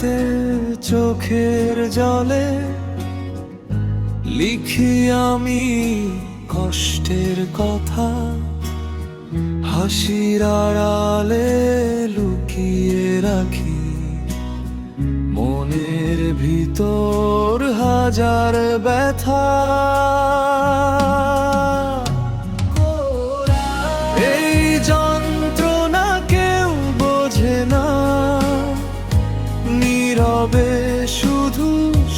রাতে চোখের জলে লিখি আমি কষ্টের কথা, হাসির আড়ালে লুকিয়ে রাখি মনের ভিতর হাজার ব্যথা। এই যন্ত্রণা কেউ বোঝে না, নীরবে শুধু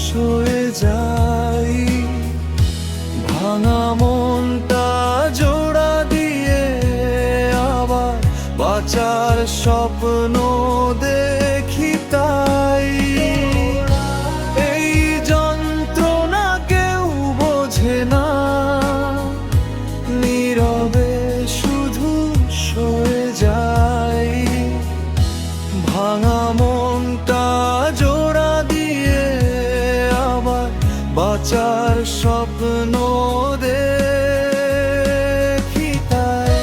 সয়ে যাই। ভাঙা মনটা জোড়া দিয়ে আবার বাঁচার স্বপ্ন দেখি তাই। এই যন্ত্রণা কেউ বোঝে না, নীরবে শুধু সয়ে যাই। ভাঙা মনটা জোড়া দিয়ে আবার বাঁচার স্বপ্ন দেখি তাই।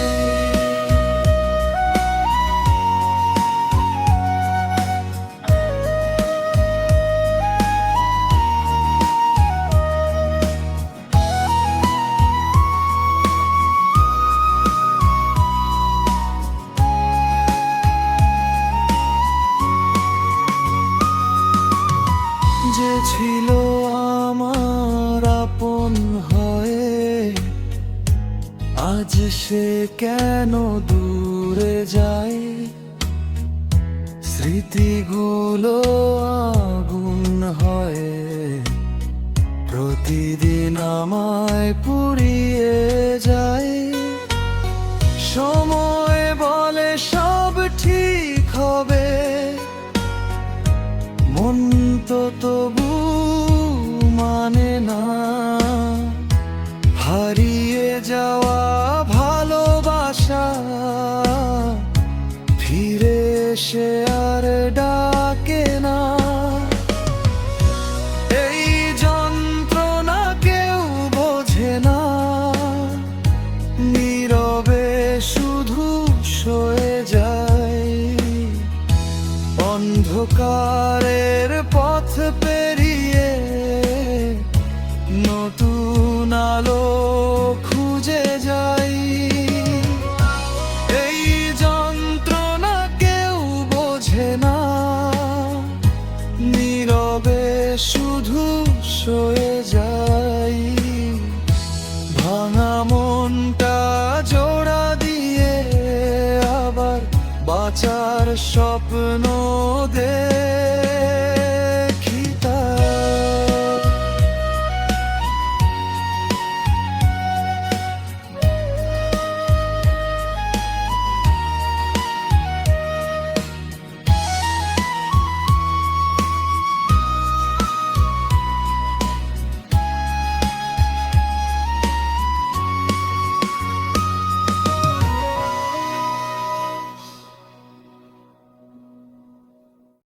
যে ছিল আমার আপন হয়ে, আজ সে কেন দূরে যায়। স্মৃতিগুলো আগুন হয়ে প্রতিদিন আমায় পুড়িয়ে যায়। সময় বলে সব ঠিক হবে, মন তো তবু মানে না। হারিয়ে যাওয়া ভালোবাসা ফিরে এসে আর ডাকে না। এই যন্ত্রণা কেউ বোঝে না, নীরবে শুধু সয়ে যায়। অন্ধকারের পথ পেরিয়ে নতুন আলো খুঁজে যাই। এই যন্ত্রণা কেউ বোঝে না, নীরবে শুধু সয়ে যাই। ভাঙা মনটা জোড়া দিয়ে আবার বাঁচার স্বপ্ন